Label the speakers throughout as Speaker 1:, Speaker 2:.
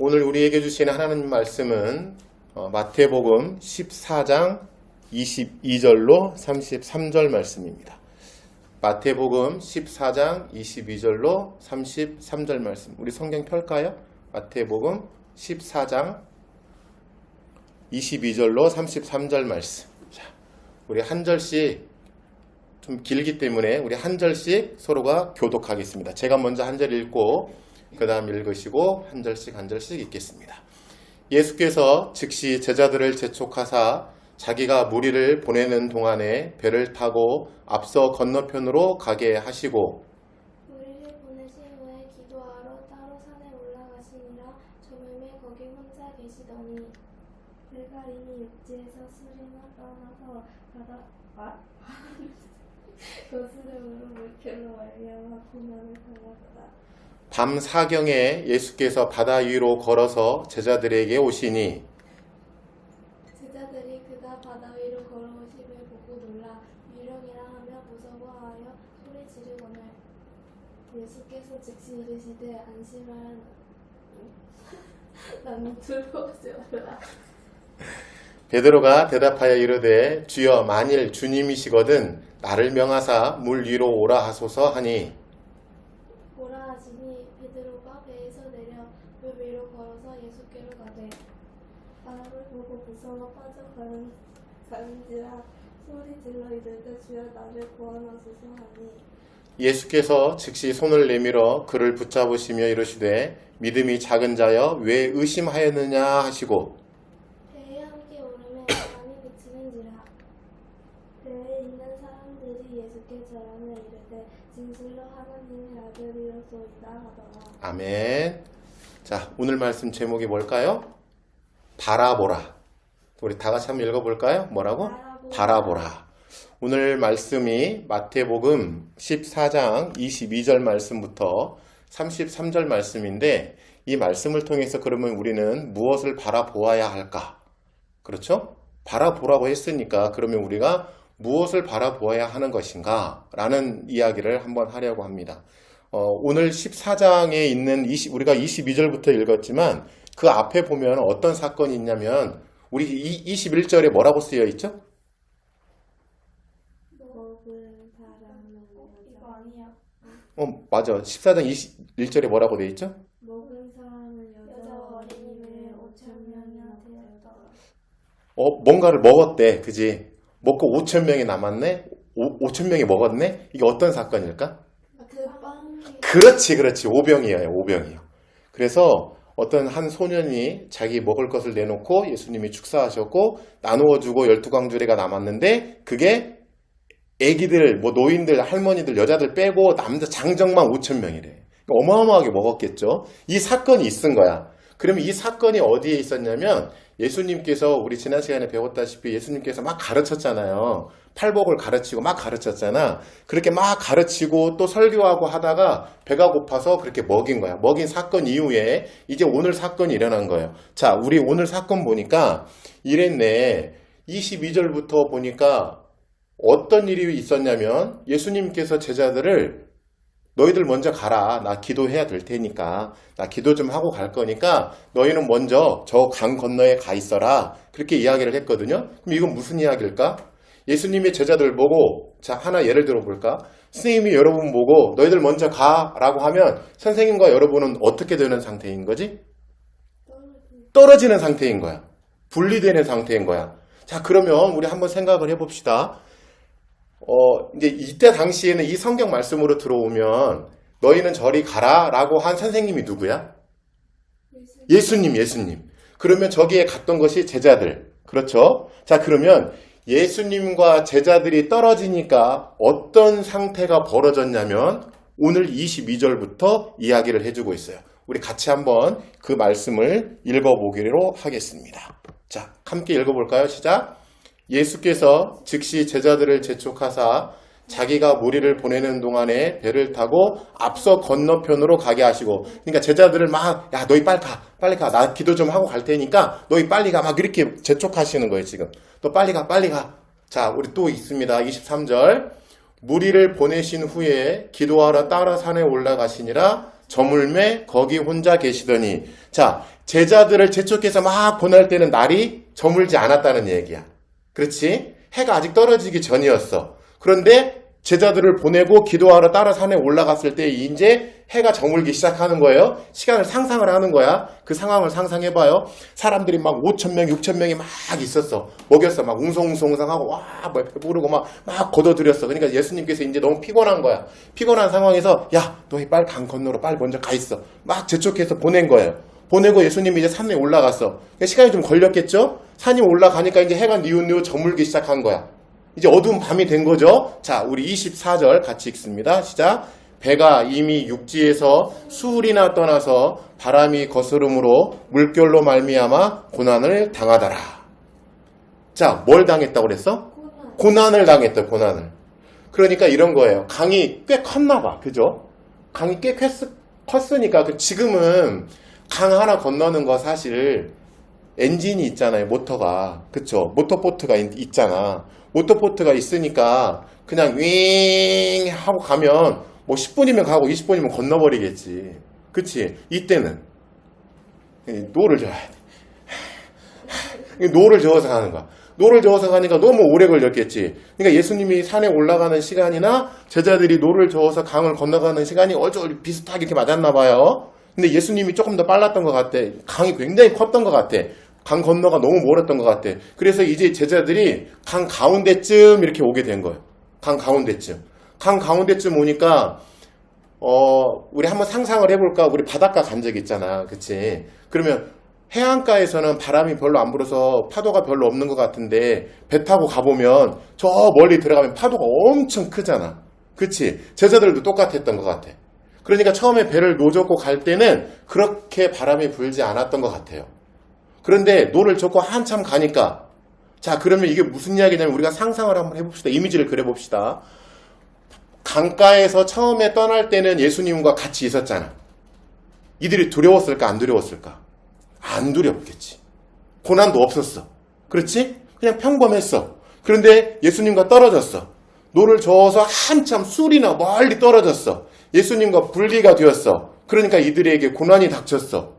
Speaker 1: 오늘 우리에게 주시는 하나님 말씀은 마태복음 14장 22절로 33절 말씀입니다. 마태복음 14장 22절로 33절 말씀. 우리 성경 펼까요? 마태복음 14장 22절로 33절 말씀. 자, 우리 한 절씩 좀 길기 때문에 우리 한 절씩 서로가 교독하겠습니다. 제가 먼저 한 절 읽고 그 다음 읽으시고 한 절씩 읽겠습니다. 예수께서 즉시 제자들을 재촉하사 자기가 무리를 보내는 동안에 배를 타고 앞서 건너편으로 가게 하시고
Speaker 2: 무리를 보내신 후에 기도하러 따로 산에 올라가시니라. 저물매 거기 혼자 계시더니 그가 이미 육지에서 술이나 떠나서 거스름으로 물결로 말미암아 고난을 당하더라.
Speaker 1: 밤 사경에 예수께서 바다 위로 걸어서 제자들에게 오시니
Speaker 2: 제자들이 그가 바다 위로 걸어오심을 보고 놀라 유령이라 하며 무서워하여 소리 지르거늘 예수께서 즉시 이르시되 안심하라 나는 두려워하지 말라.
Speaker 1: 베드로가 대답하여 이르되 주여 만일 주님이시거든 나를 명하사 물 위로 오라 하소서 하니
Speaker 2: 오라 하시니 베드로가 배에서 내려 물 위로 걸어서 예수께로 가되 바람을 보고 무서워 빠져가는지라 소리 질러 이르되 주여 나를 구원하소서 하니
Speaker 1: 예수께서 즉시 손을 내밀어 그를 붙잡으시며 이르시되 믿음이 작은 자여 왜 의심하였느냐 하시고
Speaker 2: 배에 함께 오르매 바람이 그치는지라 배에 있는 사람들이 예수께 절하며 이르되 진실로 하나님의 아들이로소이다 하더라.
Speaker 1: 아멘. 자, 오늘 말씀 제목이 뭘까요? 바라보라. 우리 다 같이 한번 읽어볼까요? 뭐라고? 바라보라. 오늘 말씀이 마태복음 14장 22절 말씀부터 33절 말씀인데 이 말씀을 통해서 그러면 우리는 무엇을 바라보아야 할까? 그렇죠? 바라보라고 했으니까 그러면 우리가 무엇을 바라보아야 하는 것인가? 라는 이야기를 한번 하려고 합니다. 오늘 14장에 있는 우리가 22절부터 읽었지만 그 앞에 보면 어떤 사건이 있냐면 우리 21절에 뭐라고 쓰여 있죠?
Speaker 2: 먹은 사람은 이거 아니야.
Speaker 1: 맞아. 14장 21절에 뭐라고 되어 있죠?
Speaker 2: 먹은 사람은 여자 어린이를 5,000명이나 되었더라.
Speaker 1: 뭔가를 먹었대. 그지? 먹고 5,000명이 남았네? 5,000명이 먹었네? 이게 어떤 사건일까?
Speaker 2: 그 빵이
Speaker 1: 그렇지. 오병이에요. 그래서 어떤 한 소년이 자기 먹을 것을 내놓고 예수님이 축사하셨고 나누어주고 12광주리가 남았는데 그게 애기들, 노인들, 할머니들, 여자들 빼고 남자 장정만 5,000명이래. 어마어마하게 먹었겠죠. 이 사건이 있은 거야. 그러면 이 사건이 어디에 있었냐면 예수님께서 우리 지난 시간에 배웠다시피 예수님께서 막 가르쳤잖아요. 팔복을 가르치고 막 가르쳤잖아. 그렇게 막 가르치고 또 설교하고 하다가 배가 고파서 그렇게 먹인 거야. 먹인 사건 이후에 이제 오늘 사건이 일어난 거예요. 자, 우리 오늘 사건 보니까 이랬네. 22절부터 보니까 어떤 일이 있었냐면 예수님께서 제자들을 너희들 먼저 가라. 나 기도해야 될 테니까. 나 기도 좀 하고 갈 거니까 너희는 먼저 저 강 건너에 가 있어라. 그렇게 이야기를 했거든요. 그럼 이건 무슨 이야기일까? 예수님의 제자들 보고 자 하나 예를 들어 볼까? 선생님이 여러분 보고 너희들 먼저 가라고 하면 선생님과 여러분은 어떻게 되는 상태인 거지? 떨어지는 상태인 거야. 분리되는 상태인 거야. 자, 그러면 우리 한번 생각을 해봅시다. 이제 이때 당시에는 이 성경 말씀으로 들어오면 너희는 저리 가라 라고 한 선생님이 누구야? 예수님. 그러면 저기에 갔던 것이 제자들. 그렇죠? 자, 그러면 예수님과 제자들이 떨어지니까 어떤 상태가 벌어졌냐면 오늘 22절부터 이야기를 해주고 있어요. 우리 같이 한번 그 말씀을 읽어보기로 하겠습니다. 자, 함께 읽어볼까요? 시작! 예수께서 즉시 제자들을 재촉하사 자기가 무리를 보내는 동안에 배를 타고 앞서 건너편으로 가게 하시고 그러니까 제자들을 막 야 너희 빨리 가 나 기도 좀 하고 갈 테니까 너희 빨리 가 막 이렇게 재촉하시는 거예요. 지금 너 빨리 가 자, 우리 또 있습니다. 23절 무리를 보내신 후에 기도하러 따라 산에 올라가시니라. 저물매 거기 혼자 계시더니. 자, 제자들을 재촉해서 막 보낼 때는 날이 저물지 않았다는 얘기야. 그렇지? 해가 아직 떨어지기 전이었어. 그런데 제자들을 보내고 기도하러 따라 산에 올라갔을 때 이제 해가 저물기 시작하는 거예요. 시간을 상상을 하는 거야. 그 상황을 상상해봐요. 사람들이 막 5,000명, 6,000명이 막 있었어. 먹였어. 막 웅성웅성하고 와, 뭐 배부르고 막 걷어들였어. 그러니까 예수님께서 이제 너무 피곤한 거야. 피곤한 상황에서 야, 너희 빨리 강 건너로 빨리 먼저 가 있어. 막 재촉해서 보낸 거예요. 보내고 예수님이 이제 산에 올라갔어. 그러니까 시간이 좀 걸렸겠죠? 산이 올라가니까 이제 해가 니웃니웃 저물기 시작한 거야. 이제 어두운 밤이 된 거죠. 자, 우리 24절 같이 읽습니다. 시작. 배가 이미 육지에서 수울이나 떠나서 바람이 거스름으로 물결로 말미암아 고난을 당하더라. 자, 뭘 당했다고 그랬어? 고난을 당했다, 고난을. 그러니까 이런 거예요. 강이 꽤 컸나 봐. 그죠? 강이 꽤 컸으니까 지금은 강 하나 건너는 거 사실 엔진이 있잖아요. 모터가. 그쵸? 모터보트가 있잖아. 모터보트가 있으니까 그냥 윙 하고 가면 뭐 10분이면 가고 20분이면 건너버리겠지. 그치? 이때는 노를 저어야 돼. 노를 저어서 가는 거야. 노를 저어서 가니까 너무 오래 걸렸겠지. 그러니까 예수님이 산에 올라가는 시간이나 제자들이 노를 저어서 강을 건너가는 시간이 어쩌 비슷하게 이렇게 맞았나 봐요. 근데 예수님이 조금 더 빨랐던 것 같아. 강이 굉장히 컸던 것 같아. 강 건너가 너무 멀었던 것 같아. 그래서 이제 제자들이 강 가운데쯤 이렇게 오게 된 거예요. 강 가운데쯤. 강 가운데쯤 오니까 우리 한번 상상을 해볼까? 우리 바닷가 간 적 있잖아. 그치? 그러면 해안가에서는 바람이 별로 안 불어서 파도가 별로 없는 것 같은데 배 타고 가보면 저 멀리 들어가면 파도가 엄청 크잖아. 그치? 제자들도 똑같았던 것 같아. 그러니까 처음에 배를 노젓고 갈 때는 그렇게 바람이 불지 않았던 것 같아요. 그런데 노를 젓고 한참 가니까 자, 그러면 이게 무슨 이야기냐면 우리가 상상을 한번 해봅시다. 이미지를 그려봅시다. 강가에서 처음에 떠날 때는 예수님과 같이 있었잖아. 이들이 두려웠을까 안 두려웠을까? 안 두렵겠지. 고난도 없었어. 그렇지? 그냥 평범했어. 그런데 예수님과 떨어졌어. 노를 저어서 한참 술이나 멀리 떨어졌어. 예수님과 분리가 되었어. 그러니까 이들에게 고난이 닥쳤어.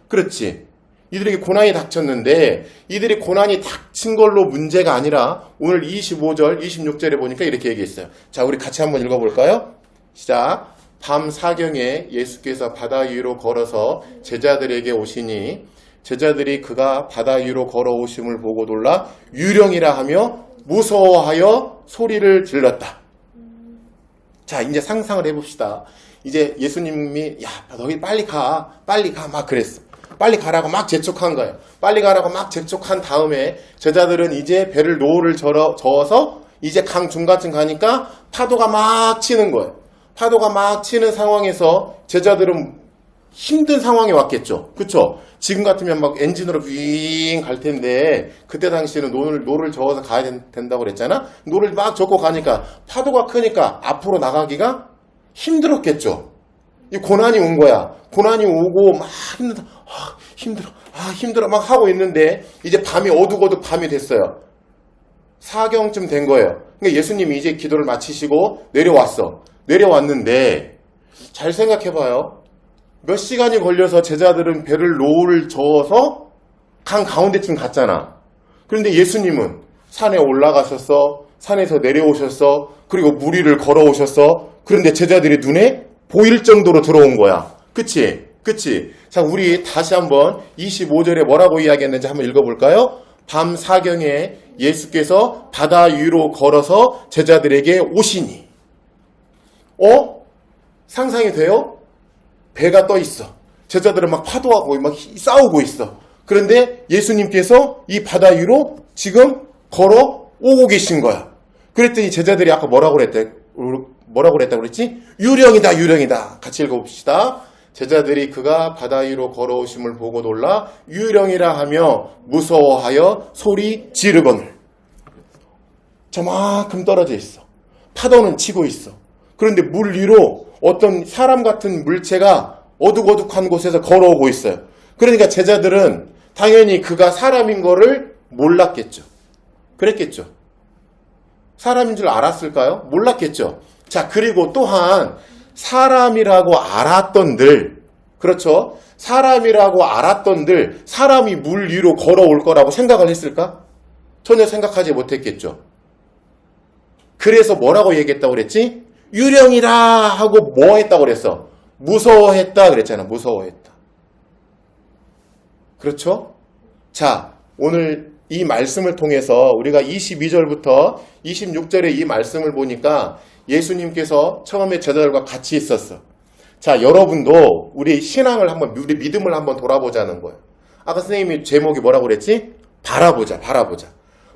Speaker 1: 그렇지? 이들에게 고난이 닥쳤는데 이들이 고난이 닥친 걸로 문제가 아니라 오늘 25절, 26절에 보니까 이렇게 얘기했어요. 자, 우리 같이 한번 읽어볼까요? 시작. 밤 사경에 예수께서 바다 위로 걸어서 제자들에게 오시니 제자들이 그가 바다 위로 걸어오심을 보고 놀라 유령이라 하며 무서워하여 소리를 질렀다. 자, 이제 상상을 해봅시다. 이제 예수님이 야, 너희 빨리 가 막 그랬어. 빨리 가라고 막 재촉한 거예요. 빨리 가라고 막 재촉한 다음에 제자들은 이제 배를 노를 저어서 이제 강 중간쯤 가니까 파도가 막 치는 거예요. 파도가 막 치는 상황에서 제자들은 힘든 상황에 왔겠죠. 그쵸? 지금 같으면 막 엔진으로 윙 갈 텐데 그때 당시에는 노를 저어서 가야 된다고 그랬잖아. 노를 막 젓고 가니까 파도가 크니까 앞으로 나가기가 힘들었겠죠. 이 고난이 온 거야. 고난이 오고 막 힘들어 막 하고 있는데 이제 밤이 어둑어둑 밤이 됐어요. 사경쯤 된 거예요. 그러니까 예수님이 이제 기도를 마치시고 내려왔는데 잘 생각해봐요. 몇 시간이 걸려서 제자들은 배를 노를 저어서 강 가운데쯤 갔잖아. 그런데 예수님은 산에 올라가셨어. 산에서 내려오셨어. 그리고 물 위를 걸어오셨어. 그런데 제자들이 눈에 보일 정도로 들어온 거야. 그치? 자, 우리 다시 한번 25절에 뭐라고 이야기했는지 한번 읽어볼까요? 밤 사경에 예수께서 바다 위로 걸어서 제자들에게 오시니. 상상이 돼요? 배가 떠 있어. 제자들은 막 파도하고 막 싸우고 있어. 그런데 예수님께서 이 바다 위로 지금 걸어오고 계신 거야. 그랬더니 제자들이 아까 뭐라고 그랬다고 그랬지? 유령이다. 같이 읽어봅시다. 제자들이 그가 바다 위로 걸어오심을 보고 놀라 유령이라 하며 무서워하여 소리 지르거늘. 저만큼 떨어져 있어. 파도는 치고 있어. 그런데 물 위로 어떤 사람 같은 물체가 어둑어둑한 곳에서 걸어오고 있어요. 그러니까 제자들은 당연히 그가 사람인 거를 몰랐겠죠. 그랬겠죠. 사람인 줄 알았을까요? 몰랐겠죠. 자, 그리고 또한 사람이라고 알았던들, 그렇죠? 사람이라고 알았던들 사람이 물 위로 걸어올 거라고 생각을 했을까? 전혀 생각하지 못했겠죠. 그래서 뭐라고 얘기했다고 그랬지? 유령이라 하고 뭐 했다고 그랬어? 무서워했다 그랬잖아. 무서워했다. 그렇죠? 자, 오늘 이 말씀을 통해서 우리가 22절부터 26절의 이 말씀을 보니까 예수님께서 처음에 제자들과 같이 있었어. 자, 여러분도 우리 신앙을 한번, 우리 믿음을 한번 돌아보자는 거예요. 아까 선생님이 제목이 뭐라고 그랬지? 바라보자, 바라보자.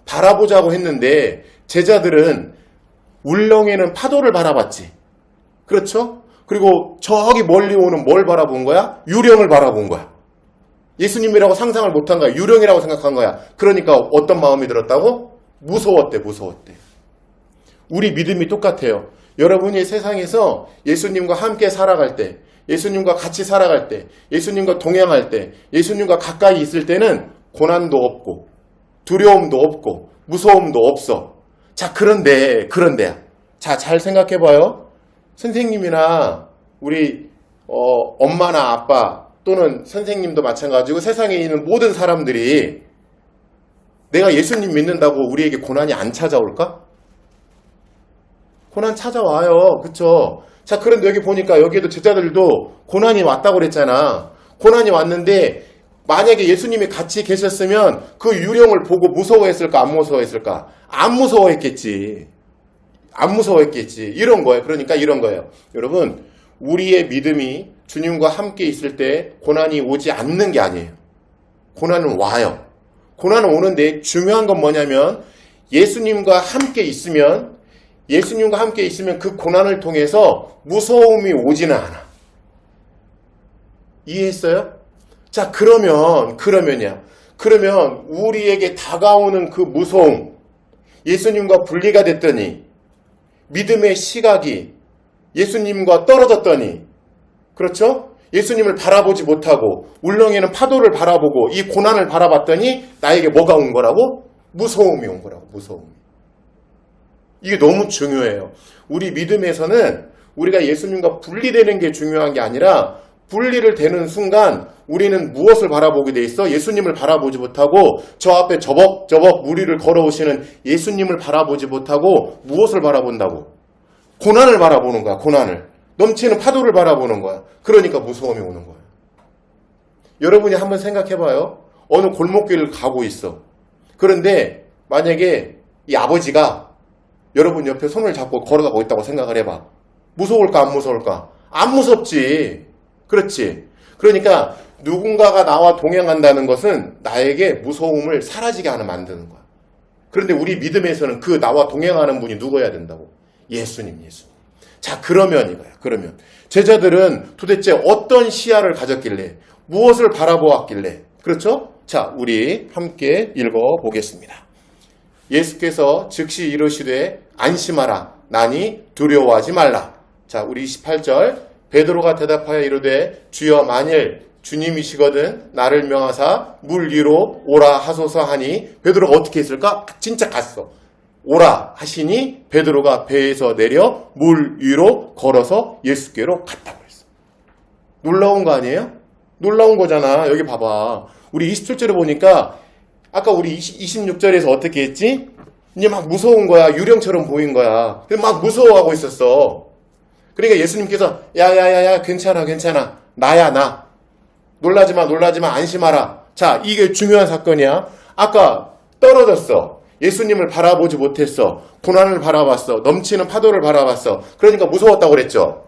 Speaker 1: 바라보자고 했는데 제자들은 울렁이는 파도를 바라봤지. 그렇죠? 그리고 저기 멀리 오는 뭘 바라본 거야? 유령을 바라본 거야. 예수님이라고 상상을 못한 거야. 유령이라고 생각한 거야. 그러니까 어떤 마음이 들었다고? 무서웠대, 무서웠대. 우리 믿음이 똑같아요. 여러분이 세상에서 예수님과 함께 살아갈 때, 예수님과 같이 살아갈 때, 예수님과 동행할 때, 예수님과 가까이 있을 때는 고난도 없고, 두려움도 없고, 무서움도 없어. 자, 그런데, 자, 잘 생각해 봐요. 선생님이나 우리 엄마나 아빠 또는 선생님도 마찬가지고 세상에 있는 모든 사람들이 내가 예수님 믿는다고 우리에게 고난이 안 찾아올까? 고난 찾아와요. 그쵸? 자, 그런데 여기 보니까 여기에도 제자들도 고난이 왔다고 그랬잖아. 고난이 왔는데 만약에 예수님이 같이 계셨으면 그 유령을 보고 무서워했을까? 안 무서워했을까? 안 무서워했겠지. 안 무서워했겠지. 이런 거예요. 그러니까 이런 거예요. 여러분, 우리의 믿음이 주님과 함께 있을 때 고난이 오지 않는 게 아니에요. 고난은 와요. 고난은 오는데 중요한 건 뭐냐면 예수님과 함께 있으면 그 고난을 통해서 무서움이 오지는 않아. 이해했어요? 자, 그러면 우리에게 다가오는 그 무서움, 예수님과 분리가 됐더니, 믿음의 시각이 예수님과 떨어졌더니, 그렇죠? 예수님을 바라보지 못하고, 울렁이는 파도를 바라보고, 이 고난을 바라봤더니, 나에게 뭐가 온 거라고? 무서움이 온 거라고, 무서움이. 이게 너무 중요해요. 우리 믿음에서는 우리가 예수님과 분리되는 게 중요한 게 아니라 분리를 되는 순간 우리는 무엇을 바라보게 돼 있어? 예수님을 바라보지 못하고 저 앞에 저벅저벅 물 위를 걸어오시는 예수님을 바라보지 못하고 무엇을 바라본다고? 고난을 바라보는 거야. 고난을. 넘치는 파도를 바라보는 거야. 그러니까 무서움이 오는 거야. 여러분이 한번 생각해봐요. 어느 골목길을 가고 있어. 그런데 만약에 이 아버지가 여러분 옆에 손을 잡고 걸어가고 있다고 생각을 해봐. 무서울까 안 무서울까? 안 무섭지. 그렇지. 그러니까 누군가가 나와 동행한다는 것은 나에게 무서움을 사라지게 하는 만드는 거야. 그런데 우리 믿음에서는 그 나와 동행하는 분이 누구여야 된다고? 예수님. 자, 그러면 이거야. 그러면 제자들은 도대체 어떤 시야를 가졌길래 무엇을 바라보았길래 그렇죠? 자, 우리 함께 읽어보겠습니다. 예수께서 즉시 이르시되 안심하라 나니 두려워하지 말라. 자, 우리 28절 베드로가 대답하여 이르되 주여 만일 주님이시거든 나를 명하사 물 위로 오라 하소서 하니 베드로가 어떻게 했을까? 진짜 갔어. 오라 하시니 베드로가 배에서 내려 물 위로 걸어서 예수께로 갔다고 했어. 놀라운 거 아니에요? 놀라운 거잖아. 여기 봐봐. 우리 27절에 보니까 아까 우리 26절에서 어떻게 했지? 이제 막 무서운 거야. 유령처럼 보인 거야. 막 무서워하고 있었어. 그러니까 예수님께서 야야야야 괜찮아 나야 나. 놀라지 마 안심하라. 자, 이게 중요한 사건이야. 아까 떨어졌어. 예수님을 바라보지 못했어. 고난을 바라봤어. 넘치는 파도를 바라봤어. 그러니까 무서웠다고 그랬죠.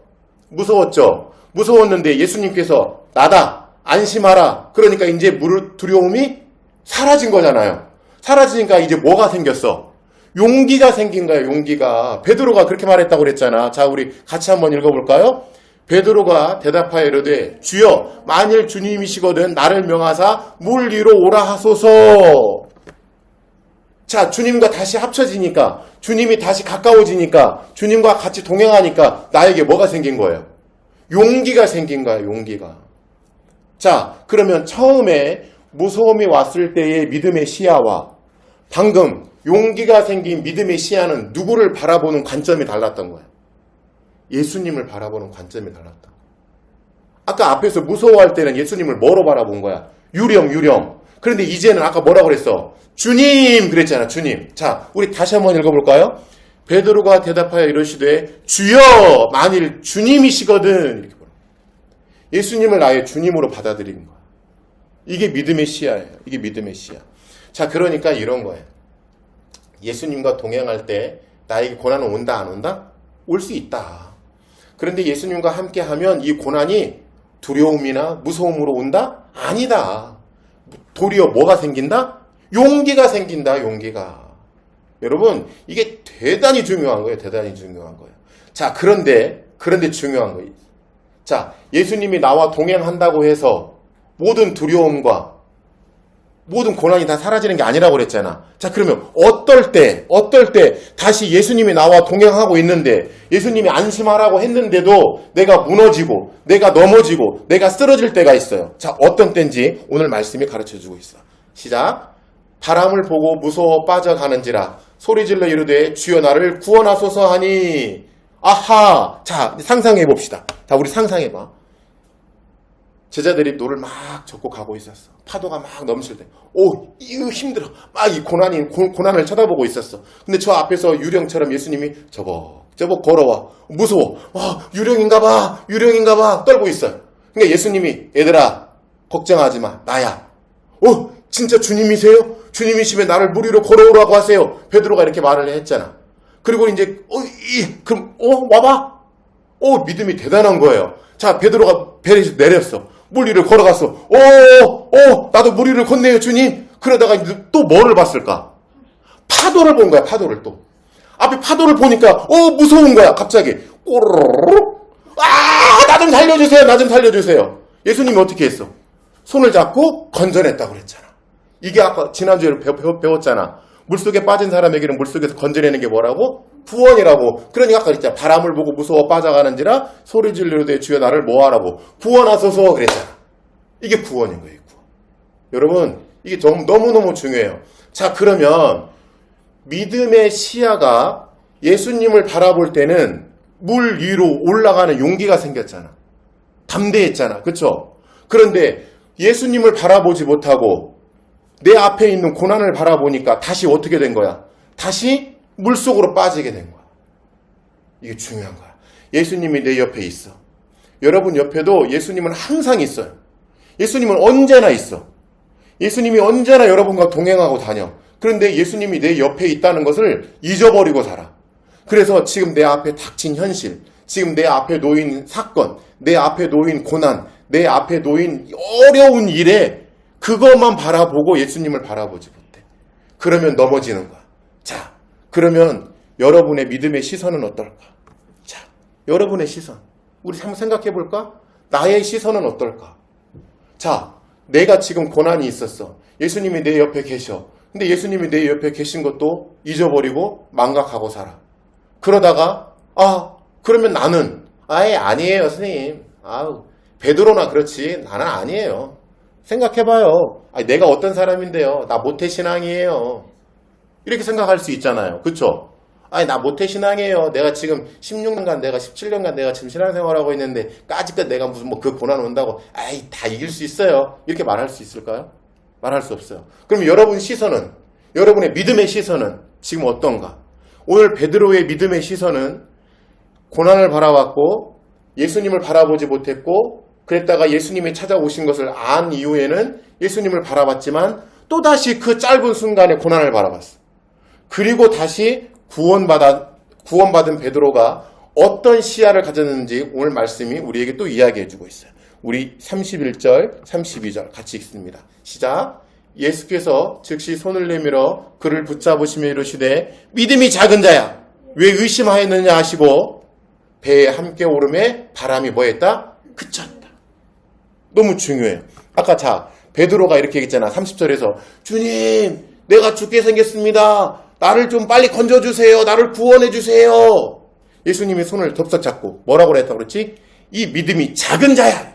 Speaker 1: 무서웠는데 예수님께서 나다. 안심하라. 그러니까 이제 두려움이 사라진 거잖아요. 사라지니까 이제 뭐가 생겼어? 용기가 생긴 거예요. 용기가. 베드로가 그렇게 말했다고 그랬잖아. 자, 우리 같이 한번 읽어볼까요? 베드로가 대답하여 이르되 주여 만일 주님이시거든 나를 명하사 물 위로 오라 하소서. 자, 주님과 다시 합쳐지니까, 주님이 다시 가까워지니까, 주님과 같이 동행하니까 나에게 뭐가 생긴 거예요? 용기가 생긴 거예요. 용기가. 자, 그러면 처음에 무서움이 왔을 때의 믿음의 시야와 방금 용기가 생긴 믿음의 시야는 누구를 바라보는 관점이 달랐던 거예요. 예수님을 바라보는 관점이 달랐다. 아까 앞에서 무서워할 때는 예수님을 뭐로 바라본 거야? 유령. 그런데 이제는 아까 뭐라고 그랬어? 주님 그랬잖아. 주님. 자, 우리 다시 한번 읽어볼까요? 베드로가 대답하여 이르시되 주여 만일 주님이시거든. 이렇게 보라. 예수님을 아예 주님으로 받아들이는 거야. 이게 믿음의 시야예요. 이게 믿음의 시야. 자, 그러니까 이런 거예요. 예수님과 동행할 때 나에게 고난은 온다 안 온다? 올 수 있다. 그런데 예수님과 함께하면 이 고난이 두려움이나 무서움으로 온다? 아니다. 도리어 뭐가 생긴다? 용기가 생긴다. 용기가. 여러분 이게 대단히 중요한 거예요. 대단히 중요한 거예요. 자, 그런데 중요한 거예요. 자, 예수님이 나와 동행한다고 해서 모든 두려움과 모든 고난이 다 사라지는 게 아니라고 그랬잖아. 자, 그러면 어떨 때 다시 예수님이 나와 동행하고 있는데 예수님이 안심하라고 했는데도 내가 무너지고 내가 넘어지고 내가 쓰러질 때가 있어요. 자, 어떤 때인지 오늘 말씀이 가르쳐주고 있어. 시작. 바람을 보고 무서워 빠져가는지라 소리질러 이르되 주여 나를 구원하소서 하니. 아하. 자, 상상해 봅시다. 자, 우리 상상해 봐. 제자들이 노를 막 젓고 가고 있었어. 파도가 막 넘칠 때. 오, 이거 힘들어. 막 이 고난을 쳐다보고 있었어. 근데 저 앞에서 유령처럼 예수님이 저벅 걸어와. 무서워. 와, 유령인가 봐. 떨고 있어요. 그러니까 예수님이 얘들아, 걱정하지 마. 나야. 진짜 주님이세요? 주님이시면 나를 물 위로 걸어오라고 하세요. 베드로가 이렇게 말을 했잖아. 그리고 이제 그럼 와봐. 믿음이 대단한 거예요. 자, 베드로가 배에서 내렸어. 물 위를 걸어갔어. 나도 물 위를 걷네요, 주님. 그러다가 또 뭐를 봤을까? 파도를 본 거야, 파도를 또. 앞에 파도를 보니까, 무서운 거야, 갑자기. 꼬르륵. 나 좀 살려주세요. 예수님이 어떻게 했어? 손을 잡고 건져냈다고 그랬잖아. 이게 아까 지난주에 배웠잖아. 물속에 빠진 사람에게는 물속에서 건져내는 게 뭐라고? 구원이라고. 그러니까 아까 그랬잖아. 바람을 보고 무서워 빠져가는지라 소리 지르되 주여 나를 뭐하라고? 구원하소서 그랬잖아. 이게 구원인 거예요. 구원. 여러분 이게 너무너무 중요해요. 자, 그러면 믿음의 시야가 예수님을 바라볼 때는 물 위로 올라가는 용기가 생겼잖아. 담대했잖아. 그렇죠? 그런데 예수님을 바라보지 못하고 내 앞에 있는 고난을 바라보니까 다시 어떻게 된 거야? 다시 물속으로 빠지게 된 거야. 이게 중요한 거야. 예수님이 내 옆에 있어. 여러분 옆에도 예수님은 항상 있어요. 예수님은 언제나 있어. 예수님이 언제나 여러분과 동행하고 다녀. 그런데 예수님이 내 옆에 있다는 것을 잊어버리고 살아. 그래서 지금 내 앞에 닥친 현실, 지금 내 앞에 놓인 사건, 내 앞에 놓인 고난, 내 앞에 놓인 어려운 일에 그것만 바라보고 예수님을 바라보지 못해. 그러면 넘어지는 거야. 자, 그러면 여러분의 믿음의 시선은 어떨까? 자, 여러분의 시선. 우리 한번 생각해 볼까? 나의 시선은 어떨까? 자, 내가 지금 고난이 있었어. 예수님이 내 옆에 계셔. 근데 예수님이 내 옆에 계신 것도 잊어버리고 망각하고 살아. 그러다가 그러면 나는 아니에요, 선생님. 베드로나 그렇지. 나는 아니에요. 생각해봐요. 내가 어떤 사람인데요. 나 모태신앙이에요. 이렇게 생각할 수 있잖아요. 그쵸? 나 모태신앙이에요. 내가 지금 16년간, 내가 17년간 내가 지금 신앙생활하고 있는데 까짓것 내가 무슨 그 고난 온다고 다 이길 수 있어요. 이렇게 말할 수 있을까요? 말할 수 없어요. 그럼 여러분 시선은, 여러분의 믿음의 시선은 지금 어떤가? 오늘 베드로의 믿음의 시선은 고난을 바라봤고 예수님을 바라보지 못했고 그랬다가 예수님이 찾아오신 것을 안 이후에는 예수님을 바라봤지만 또다시 그 짧은 순간에 고난을 바라봤어. 그리고 다시 구원받은 베드로가 어떤 시야를 가졌는지 오늘 말씀이 우리에게 또 이야기해주고 있어요. 우리 31절, 32절 같이 읽습니다. 시작. 예수께서 즉시 손을 내밀어 그를 붙잡으시며 이르시되 믿음이 작은 자야 왜 의심하였느냐 하시고 배에 함께 오름에 바람이 뭐했다? 그쳤다. 너무 중요해요. 아까 베드로가 이렇게 얘기했잖아. 30절에서 주님 내가 죽게 생겼습니다. 나를 좀 빨리 건져주세요. 나를 구원해주세요. 예수님이 손을 덥석 잡고 뭐라고 그랬다고 그랬지? 이 믿음이 작은 자야.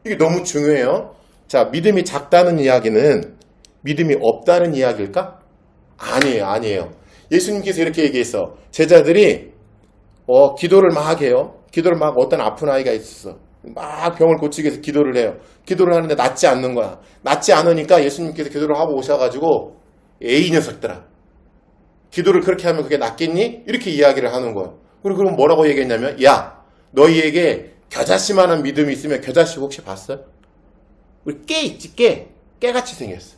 Speaker 1: 이게 너무 중요해요. 자, 믿음이 작다는 이야기는 믿음이 없다는 이야기일까? 아니에요. 예수님께서 이렇게 얘기했어. 제자들이 기도를 막 해요. 기도를 막 어떤 아픈 아이가 있었어. 막 병을 고치기 위해서 기도를 해요. 기도를 하는데 낫지 않는 거야. 낫지 않으니까 예수님께서 기도를 하고 오셔가지고 에이 녀석들아. 기도를 그렇게 하면 그게 낫겠니? 이렇게 이야기를 하는 거예요. 그리고 그럼 뭐라고 얘기했냐면 야 너희에게 겨자씨만한 믿음이 있으면 겨자씨 혹시 봤어요? 우리 깨 있지 깨. 깨같이 생겼어.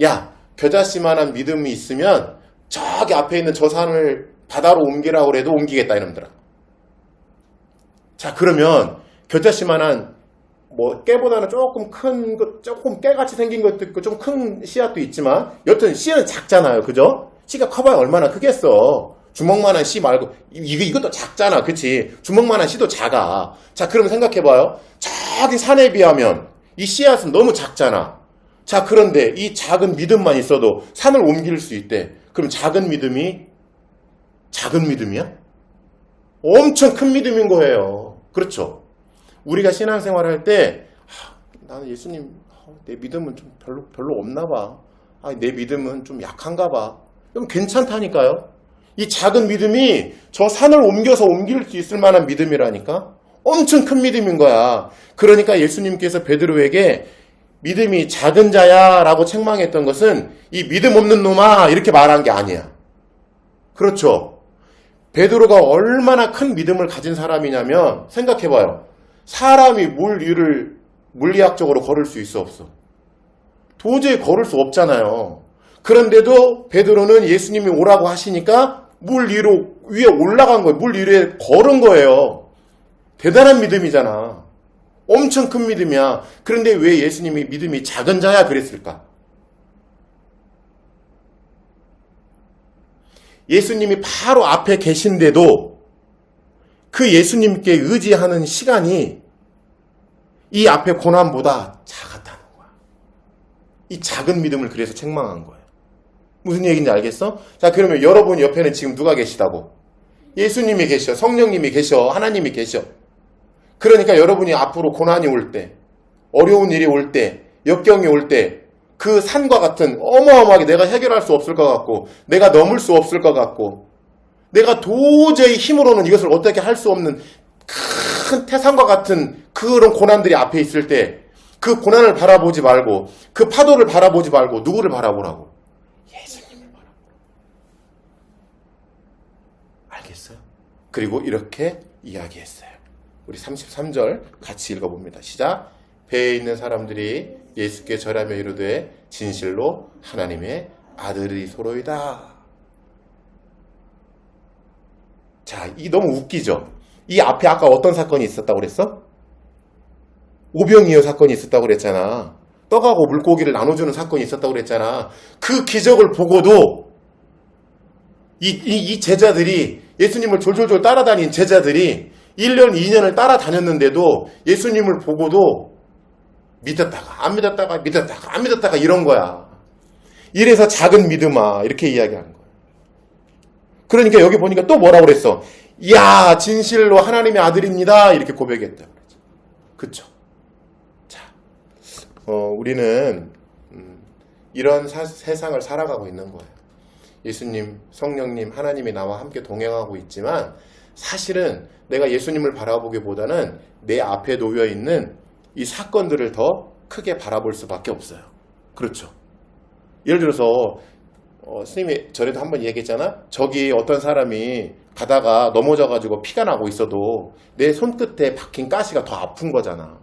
Speaker 1: 야 겨자씨만한 믿음이 있으면 저기 앞에 있는 저 산을 바다로 옮기라고 그래도 옮기겠다 이놈들아. 자 그러면 겨자씨만한 뭐 깨보다는 조금 큰 것, 조금 깨같이 생긴 것도 있고 좀 큰 씨앗도 있지만 여튼 씨는 작잖아요. 그죠? 씨가 커봐야 얼마나 크겠어. 주먹만한 씨 말고 이것도 작잖아. 그치? 주먹만한 씨도 작아. 자 그럼 생각해봐요. 저기 산에 비하면 이 씨앗은 너무 작잖아. 자 그런데 이 작은 믿음만 있어도 산을 옮길 수 있대. 그럼 작은 믿음이 작은 믿음이야? 엄청 큰 믿음인 거예요. 그렇죠? 우리가 신앙생활 할 때 나는 예수님 내 믿음은 좀 별로 없나 봐. 내 믿음은 좀 약한가 봐. 그럼 괜찮다니까요. 이 작은 믿음이 저 산을 옮겨서 옮길 수 있을 만한 믿음이라니까. 엄청 큰 믿음인 거야. 그러니까 예수님께서 베드로에게 믿음이 작은 자야 라고 책망했던 것은 이 믿음 없는 놈아 이렇게 말한 게 아니야. 그렇죠? 베드로가 얼마나 큰 믿음을 가진 사람이냐면 생각해봐요. 사람이 물 위를 물리학적으로 걸을 수 있어 없어? 도저히 걸을 수 없잖아요. 그런데도 베드로는 예수님이 오라고 하시니까 물 위에 올라간 거예요. 물 위에 걸은 거예요. 대단한 믿음이잖아. 엄청 큰 믿음이야. 그런데 왜 예수님이 믿음이 작은 자야 그랬을까? 예수님이 바로 앞에 계신데도 그 예수님께 의지하는 시간이 이 앞에 고난보다 작았다는 거야. 이 작은 믿음을 그래서 책망한 거예요. 무슨 얘기인지 알겠어? 자, 그러면 여러분 옆에는 지금 누가 계시다고? 예수님이 계셔. 성령님이 계셔. 하나님이 계셔. 그러니까 여러분이 앞으로 고난이 올 때, 어려운 일이 올 때, 역경이 올 때, 그 산과 같은 어마어마하게 내가 해결할 수 없을 것 같고, 내가 넘을 수 없을 것 같고, 내가 도저히 힘으로는 이것을 어떻게 할 수 없는 큰 태산과 같은 그런 고난들이 앞에 있을 때, 그 고난을 바라보지 말고, 그 파도를 바라보지 말고, 누구를 바라보라고? 예수님을 바라보라고. 알겠어요? 그리고 이렇게 이야기했어요. 우리 33절 같이 읽어봅니다. 시작. 배에 있는 사람들이 예수께 절하며 이르되 진실로 하나님의 아들이 소로이다. 자, 이 너무 웃기죠? 이 앞에 아까 어떤 사건이 있었다고 그랬어? 오병이어 사건이 있었다고 그랬잖아. 떡하고 물고기를 나눠주는 사건이 있었다고 그랬잖아. 그 기적을 보고도 이 제자들이 예수님을 졸졸졸 따라다닌 제자들이 1년, 2년을 따라다녔는데도 예수님을 보고도 믿었다가 안 믿었다가 믿었다가 안 믿었다가 이런 거야. 이래서 작은 믿음아 이렇게 이야기하는 거야. 그러니까 여기 보니까 또 뭐라고 그랬어? 야 진실로 하나님의 아들입니다 이렇게 고백했다. 그쵸? 자, 우리는 이런 세상을 살아가고 있는 거예요. 예수님, 성령님, 하나님이 나와 함께 동행하고 있지만 사실은 내가 예수님을 바라보기보다는 내 앞에 놓여있는 이 사건들을 더 크게 바라볼 수밖에 없어요. 그렇죠? 예를 들어서 스님이 전에도 한번 얘기했잖아. 저기 어떤 사람이 가다가 넘어져가지고 피가 나고 있어도 내 손끝에 박힌 가시가 더 아픈 거잖아.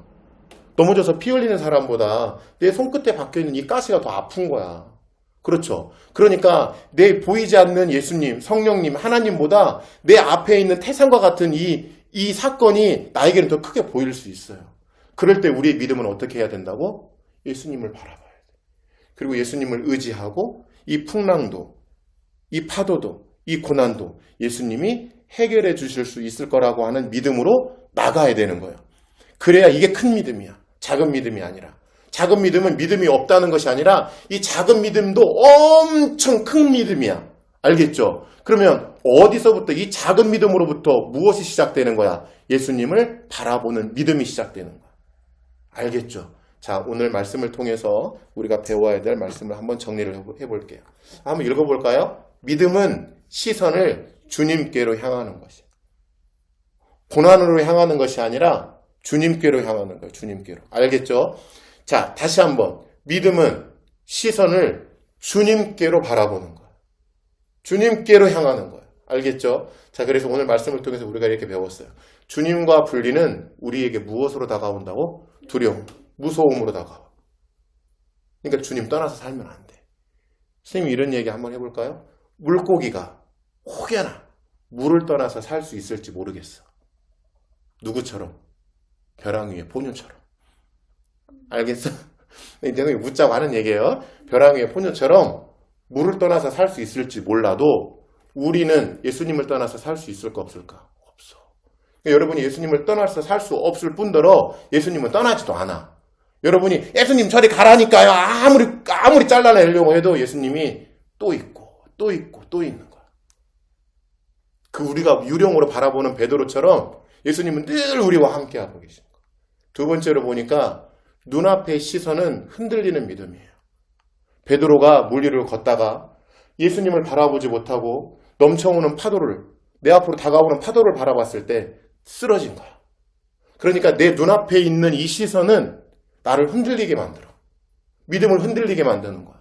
Speaker 1: 넘어져서 피 흘리는 사람보다 내 손끝에 박혀있는 이 가시가 더 아픈 거야. 그렇죠. 그러니까 내 보이지 않는 예수님, 성령님, 하나님보다 내 앞에 있는 태산과 같은 이 사건이 나에게는 더 크게 보일 수 있어요. 그럴 때 우리의 믿음은 어떻게 해야 된다고? 예수님을 바라봐야 돼. 그리고 예수님을 의지하고 이 풍랑도, 이 파도도, 이 고난도 예수님이 해결해 주실 수 있을 거라고 하는 믿음으로 나가야 되는 거예요. 그래야 이게 큰 믿음이야. 작은 믿음이 아니라. 작은 믿음은 믿음이 없다는 것이 아니라 이 작은 믿음도 엄청 큰 믿음이야. 알겠죠? 그러면 어디서부터 이 작은 믿음으로부터 무엇이 시작되는 거야? 예수님을 바라보는 믿음이 시작되는 거야. 알겠죠? 자, 오늘 말씀을 통해서 우리가 배워야 될 말씀을 한번 정리를 해볼게요. 한번 읽어볼까요? 믿음은 시선을 주님께로 향하는 것이에요. 고난으로 향하는 것이 아니라 주님께로 향하는 거예요. 주님께로. 알겠죠? 자, 다시 한번. 믿음은 시선을 주님께로 바라보는 거예요. 주님께로 향하는 거예요. 알겠죠? 자, 그래서 오늘 말씀을 통해서 우리가 이렇게 배웠어요. 주님과 분리는 우리에게 무엇으로 다가온다고? 두려움, 무서움으로 다가와. 그러니까 주님 떠나서 살면 안 돼. 선생님 이런 얘기 한번 해볼까요? 물고기가 혹여나 물을 떠나서 살 수 있을지 모르겠어. 누구처럼? 벼랑 위의 포뇨처럼. 알겠어? 내가 묻자고 하는 얘기예요. 벼랑 위의 포뇨처럼 물을 떠나서 살 수 있을지 몰라도 우리는 예수님을 떠나서 살 수 있을까 없을까? 없어. 그러니까 여러분이 예수님을 떠나서 살 수 없을 뿐더러 예수님은 떠나지도 않아. 여러분이 예수님 저리 가라니까요. 아무리 잘라내려고 해도 예수님이 또 있고 또 있고 또 있는 거야. 그 우리가 유령으로 바라보는 베드로처럼 예수님은 늘 우리와 함께하고 계신 거야. 두 번째로 보니까 눈앞의 시선은 흔들리는 믿음이에요. 베드로가 물 위를 걷다가 예수님을 바라보지 못하고 넘쳐오는 파도를, 내 앞으로 다가오는 파도를 바라봤을 때 쓰러진 거야. 그러니까 내 눈앞에 있는 이 시선은 나를 흔들리게 만들어. 믿음을 흔들리게 만드는 거야.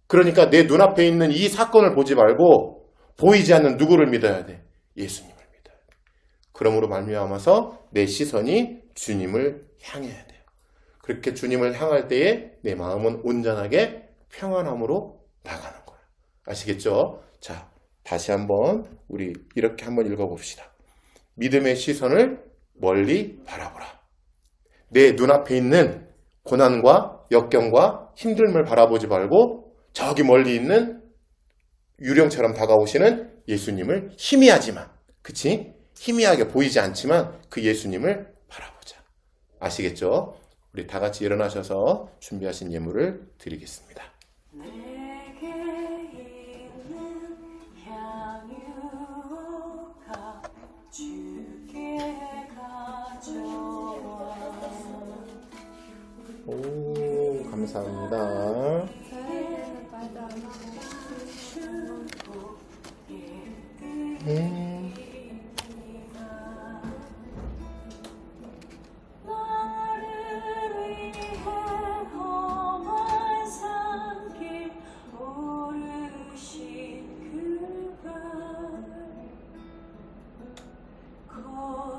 Speaker 1: 그러니까 내 눈앞에 있는 이 사건을 보지 말고 보이지 않는 누구를 믿어야 돼? 예수님을 믿어야 돼. 그러므로 말미암아서 내 시선이 주님을 향해야 돼요. 그렇게 주님을 향할 때에 내 마음은 온전하게 평안함으로 나가는 거예요. 아시겠죠? 자, 다시 한번 우리 이렇게 한번 읽어봅시다. 믿음의 시선을 멀리 바라보라. 내 눈앞에 있는 고난과 역경과 힘듦을 바라보지 말고 저기 멀리 있는 유령처럼 다가오시는 예수님을 희미하지만, 그치? 희미하게 보이지 않지만 그 예수님을 바라보자. 아시겠죠? 우리 다 같이 일어나셔서 준비하신 예물을 드리겠습니다.
Speaker 3: 내게 있는 향유가 주께 가져와.
Speaker 1: 오, 감사합니다.
Speaker 3: 나를 위해 험한 산길 오르신 그가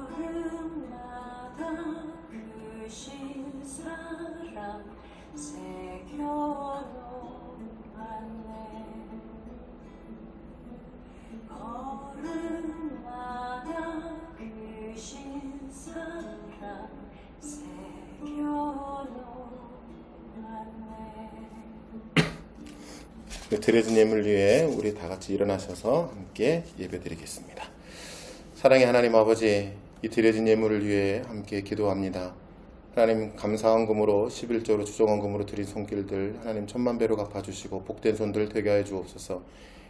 Speaker 3: 걸음마다 크신 사랑 새겨놓았네. 걸음마다 크신 사랑 새겨놓았네.
Speaker 1: 드려진 예물 위해 우리 다 같이 일어나셔서 함께 예배드리겠습니다. 사랑의 하나님 아버지, 이 드려진 예물을 위해 함께 기도합니다. 하나님 감사헌금으로 11조로 주정헌금으로 드린 손길들 하나님 천만배로 갚아주시고 복된 손들 되게 하여 주옵소서.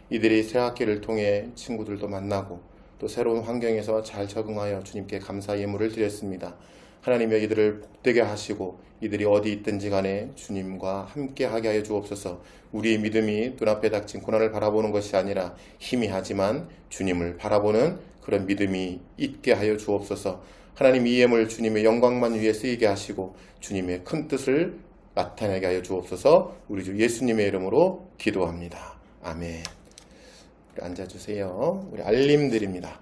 Speaker 1: 이들이 새 학기를 통해 친구들도 만나고 또 새로운 환경에서 잘 적응하여 주님께 감사 예물을 드렸습니다. 하나님여 이들을 복되게 하시고 이들이 어디 있든지 간에 주님과 함께하게 하여 주옵소서. 우리의 믿음이 눈앞에 닥친 고난을 바라보는 것이 아니라 희미하지만 주님을 바라보는 그런 믿음이 있게 하여 주옵소서. 하나님 이 예물 주님의 영광만 위해 쓰이게 하시고 주님의 큰 뜻을 나타내게 하여 주옵소서. 우리 주 예수님의 이름으로 기도합니다. 아멘. 우리 앉아주세요. 우리 알림 드립니다.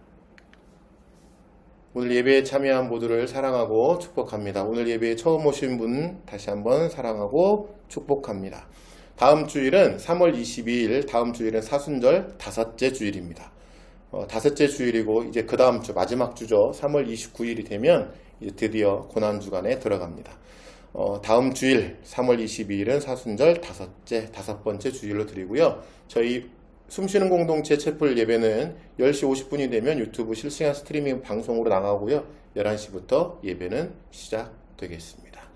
Speaker 1: 오늘 예배에 참여한 모두를 사랑하고 축복합니다. 오늘 예배에 처음 오신 분 다시 한번 사랑하고 축복합니다. 다음 주일은 3월 22일, 다음 주일은 사순절 다섯째 주일입니다. 다섯째 주일이고 이제 그 다음 주 마지막 주죠. 3월 29일이 되면 이제 드디어 고난주간에 들어갑니다. 다음 주일 3월 22일은 사순절 다섯 번째 주일로 드리고요. 저희 숨쉬는 공동체 채플 예배는 10시 50분이 되면 유튜브 실시간 스트리밍 방송으로 나가고요. 11시부터 예배는 시작되겠습니다.